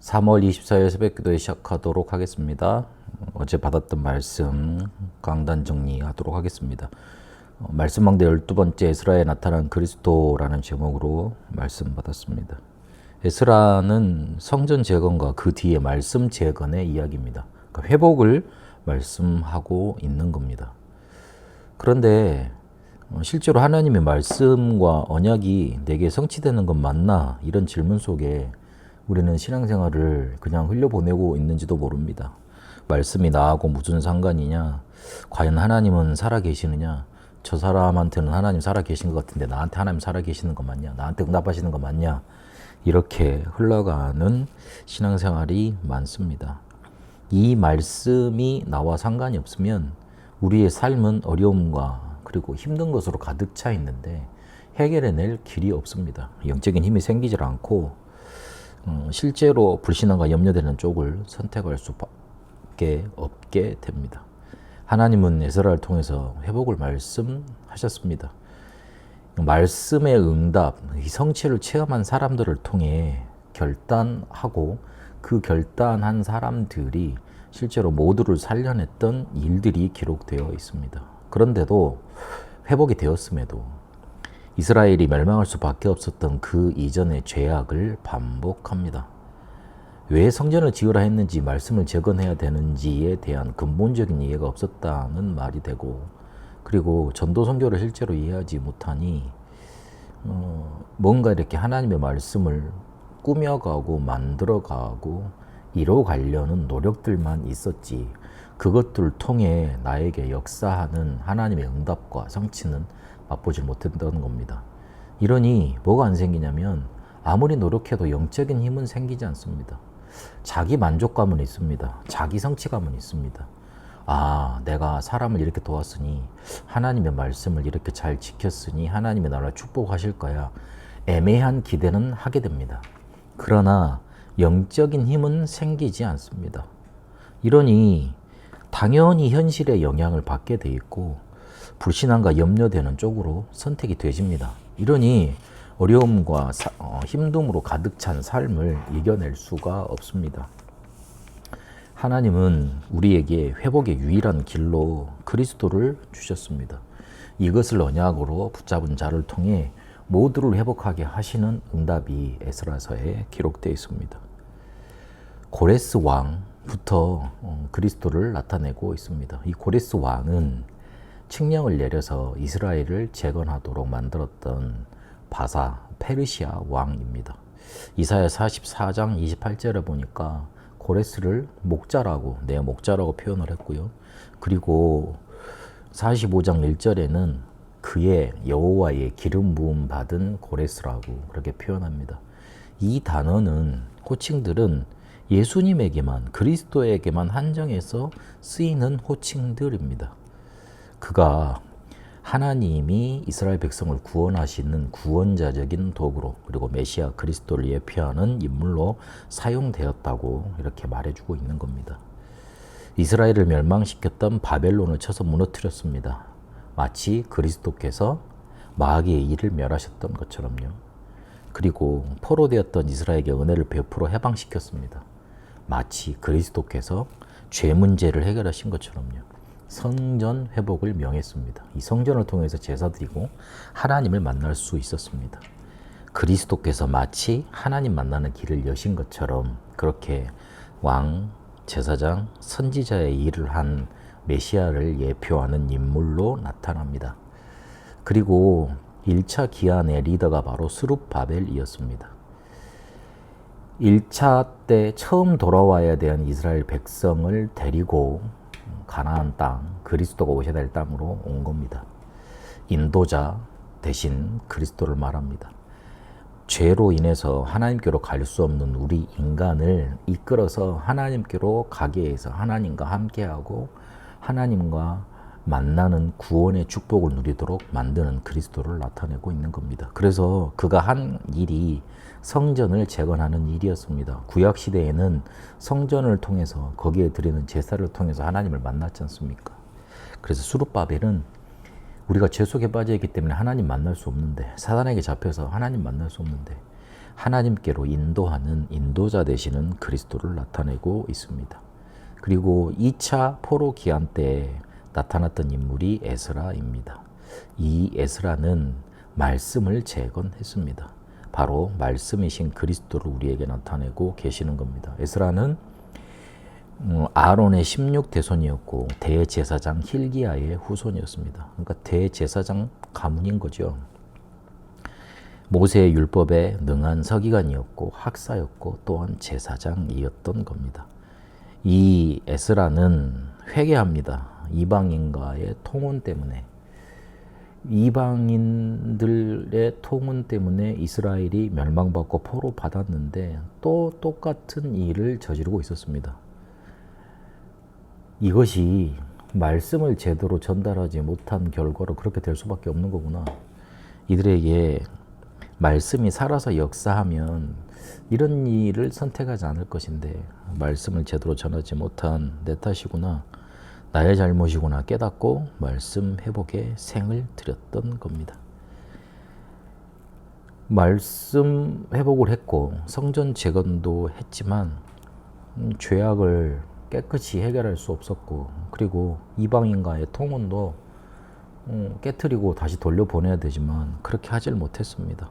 3월 24일 새벽기도에 시작하도록 하겠습니다. 어제 받았던 말씀 강단 정리하도록 하겠습니다. 말씀 망대 12번째 에스라에 나타난 그리스도라는 제목으로 말씀 받았습니다. 에스라는 성전 재건과 그 뒤에 말씀 재건의 이야기입니다. 그러니까 회복을 말씀하고 있는 겁니다. 그런데 실제로 하나님의 말씀과 언약이 내게 성취되는 건 맞나? 이런 질문 속에 우리는 신앙생활을 그냥 흘려보내고 있는지도 모릅니다. 말씀이 나하고 무슨 상관이냐? 과연 하나님은 살아계시느냐? 저 사람한테는 하나님 살아계신 것 같은데 나한테 하나님 살아계시는 거 맞냐? 나한테 응답하시는 거 맞냐? 이렇게 흘러가는 신앙생활이 많습니다. 이 말씀이 나와 상관이 없으면 우리의 삶은 어려움과 그리고 힘든 것으로 가득 차 있는데 해결해낼 길이 없습니다. 영적인 힘이 생기질 않고 실제로 불신앙과 염려되는 쪽을 선택할 수밖에 없게 됩니다. 하나님은 에스라를 통해서 회복을 말씀하셨습니다. 말씀의 응답, 이 성취를 체험한 사람들을 통해 결단하고 그 결단한 사람들이 실제로 모두를 살려냈던 일들이 기록되어 있습니다. 그런데도 회복이 되었음에도 이스라엘이 멸망할 수밖에 없었던 그 이전의 죄악을 반복합니다. 왜 성전을 지으라 했는지 말씀을 재건해야 되는지에 대한 근본적인 이해가 없었다는 말이 되고, 그리고 전도 선교를 실제로 이해하지 못하니 뭔가 이렇게 하나님의 말씀을 꾸며가고 만들어가고 이뤄가려는 노력들만 있었지, 그것들을 통해 나에게 역사하는 하나님의 응답과 성취는 맛보지 못했다는 겁니다. 이러니 뭐가 안 생기냐면 아무리 노력해도 영적인 힘은 생기지 않습니다. 자기 만족감은 있습니다. 자기 성취감은 있습니다. 아, 내가 사람을 이렇게 도왔으니, 하나님의 말씀을 이렇게 잘 지켰으니 하나님의 나라를 축복하실 거야. 애매한 기대는 하게 됩니다. 그러나 영적인 힘은 생기지 않습니다. 이러니 당연히 현실의 영향을 받게 돼 있고 불신앙과 염려되는 쪽으로 선택이 되집니다. 이러니 어려움과 힘듦으로 가득 찬 삶을 이겨낼 수가 없습니다. 하나님은 우리에게 회복의 유일한 길로 그리스도를 주셨습니다. 이것을 언약으로 붙잡은 자를 통해 모두를 회복하게 하시는 응답이 에스라서에 기록되어 있습니다. 고레스 왕부터 그리스도를 나타내고 있습니다. 이 고레스 왕은 칙령을 내려서 이스라엘을 재건하도록 만들었던 바사 페르시아 왕입니다. 이사야 44장 28절에 보니까 고레스를 목자라고, 내 목자라고 표현을 했고요. 그리고 45장 1절에는 그의 여호와의 기름 부음 받은 고레스라고 그렇게 표현합니다. 이 단어는, 호칭들은 예수님에게만, 그리스도에게만 한정해서 쓰이는 호칭들입니다. 그가 하나님이 이스라엘 백성을 구원하시는 구원자적인 도구로, 그리고 메시아 그리스도를 예표하는 인물로 사용되었다고 이렇게 말해주고 있는 겁니다. 이스라엘을 멸망시켰던 바벨론을 쳐서 무너뜨렸습니다. 마치 그리스도께서 마귀의 일을 멸하셨던 것처럼요. 그리고 포로되었던 이스라엘에게 은혜를 베풀어 해방시켰습니다. 마치 그리스도께서 죄 문제를 해결하신 것처럼요. 성전 회복을 명했습니다. 이 성전을 통해서 제사 드리고 하나님을 만날 수 있었습니다. 그리스도께서 마치 하나님 만나는 길을 여신 것처럼 그렇게 왕, 제사장, 선지자의 일을 한 메시아를 예표하는 인물로 나타납니다. 그리고 1차 기한의 리더가 바로 스룹바벨이었습니다. 1차 때 처음 돌아와야 되는 이스라엘 백성을 데리고 가나안 땅, 그리스도가 오셔야 될 땅으로 온 겁니다. 인도자 대신 그리스도를 말합니다. 죄로 인해서 하나님께로 갈 수 없는 우리 인간을 이끌어서 하나님께로 가게 해서 하나님과 함께하고 하나님과 만나는 구원의 축복을 누리도록 만드는 그리스도를 나타내고 있는 겁니다. 그래서 그가 한 일이 성전을 재건하는 일이었습니다. 구약 시대에는 성전을 통해서, 거기에 드리는 제사를 통해서 하나님을 만났지 않습니까? 그래서 스룹바벨은 우리가 죄 속에 빠져 있기 때문에 하나님 만날 수 없는데, 사단에게 잡혀서 하나님 만날 수 없는데, 하나님께로 인도하는 인도자 되시는 그리스도를 나타내고 있습니다. 그리고 2차 포로 기한 때에 나타났던 인물이 에스라입니다. 이 에스라는 말씀을 재건했습니다. 바로 말씀이신 그리스도를 우리에게 나타내고 계시는 겁니다. 에스라는 아론의 16대손이었고 대제사장 힐기야의 후손이었습니다. 그러니까 대제사장 가문인 거죠. 모세의 율법에 능한 서기관이었고 학사였고 또한 제사장이었던 겁니다. 이 에스라는 회개합니다. 이방인과의 통혼 때문에, 이방인들의 통혼 때문에 이스라엘이 멸망받고 포로 받았는데 또 똑같은 일을 저지르고 있었습니다. 이것이 말씀을 제대로 전달하지 못한 결과로 그렇게 될 수밖에 없는 거구나. 이들에게 말씀이 살아서 역사하면 이런 일을 선택하지 않을 것인데 말씀을 제대로 전하지 못한 내 탓이구나, 나의 잘못이구나 깨닫고 말씀 회복에 생을 들였던 겁니다. 말씀 회복을 했고 성전 재건도 했지만 죄악을 깨끗이 해결할 수 없었고, 그리고 이방인과의 통혼도 깨트리고 다시 돌려보내야 되지만 그렇게 하질 못했습니다.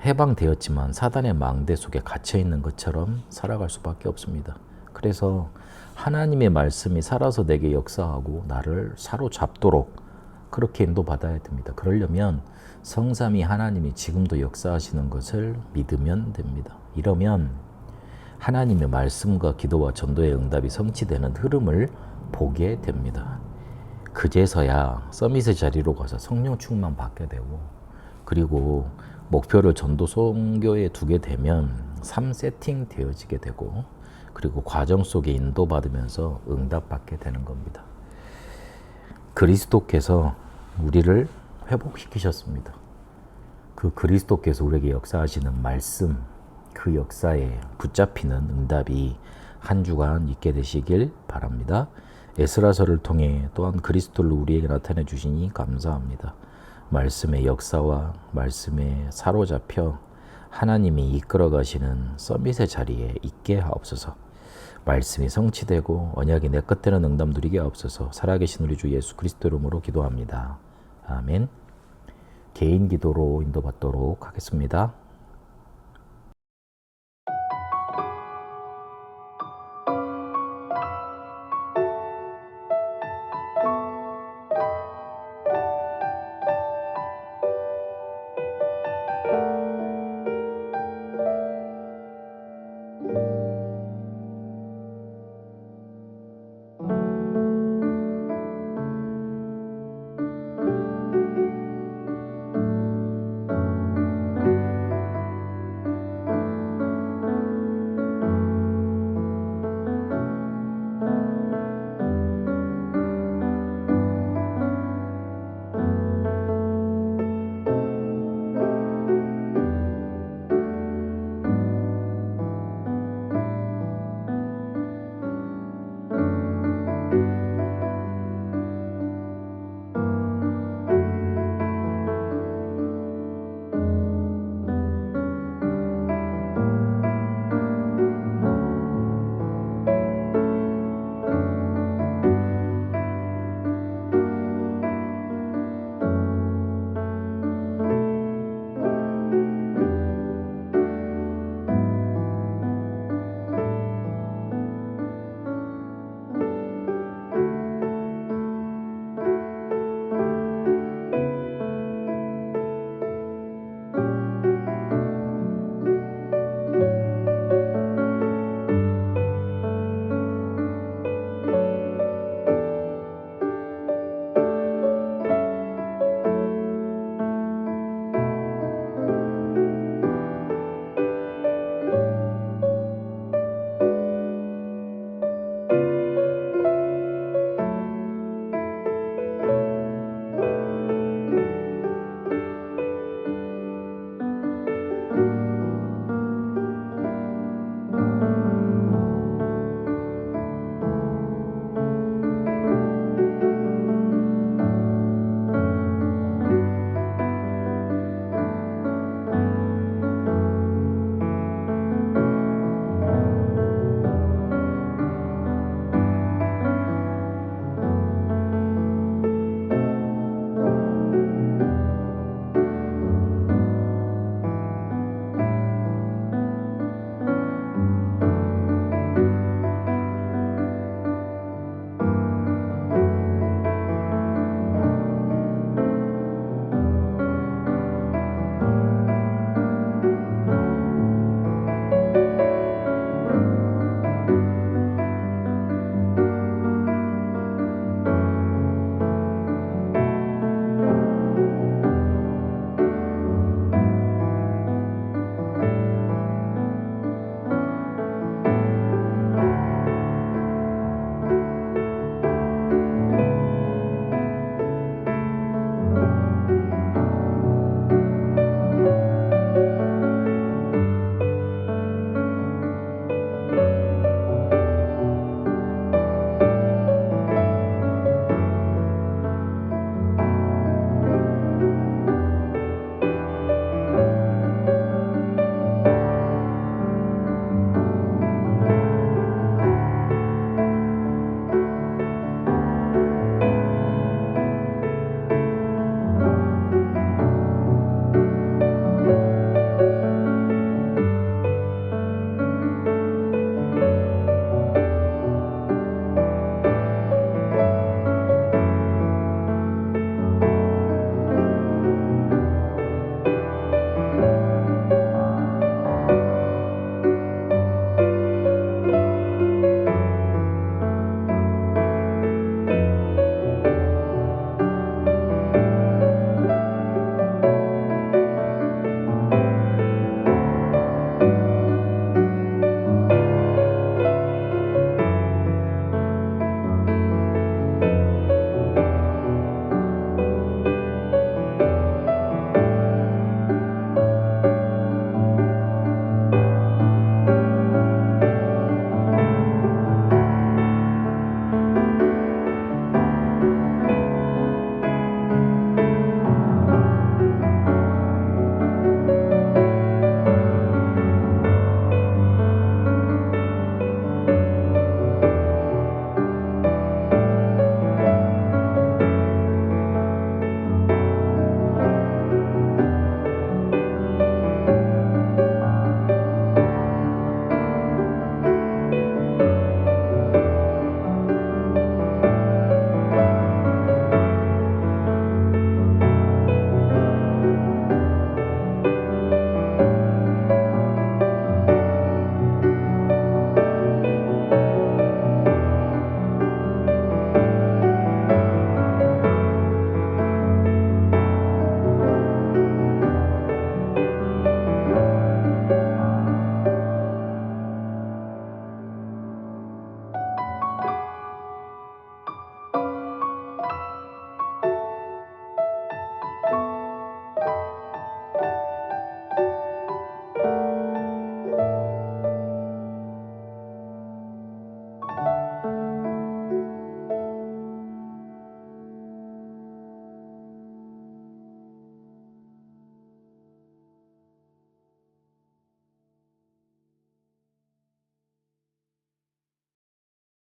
해방되었지만 사단의 망대 속에 갇혀있는 것처럼 살아갈 수밖에 없습니다. 그래서 하나님의 말씀이 살아서 내게 역사하고 나를 사로잡도록 그렇게 인도받아야 됩니다. 그러려면 성삼위 하나님이 지금도 역사하시는 것을 믿으면 됩니다. 이러면 하나님의 말씀과 기도와 전도의 응답이 성취되는 흐름을 보게 됩니다. 그제서야 서밋의 자리로 가서 성령 충만 받게 되고, 그리고 목표를 전도 선교에 두게 되면 3세팅 되어지게 되고, 그리고 과정 속에 인도받으면서 응답받게 되는 겁니다. 그리스도께서 우리를 회복시키셨습니다. 그 그리스도께서 우리에게 역사하시는 말씀, 그 역사에 붙잡히는 응답이 한 주간 있게 되시길 바랍니다. 에스라서를 통해 또한 그리스도를 우리에게 나타내 주시니 감사합니다. 말씀의 역사와 말씀에 사로잡혀 하나님이 이끌어 가시는 서밋의 자리에 있게 하옵소서. 말씀이 성취되고 언약이 내 끝에는 응답 누리게 하옵소서. 살아계신 우리 주 예수 그리스도 이름으로 기도합니다. 아멘. 개인 기도로 인도받도록 하겠습니다.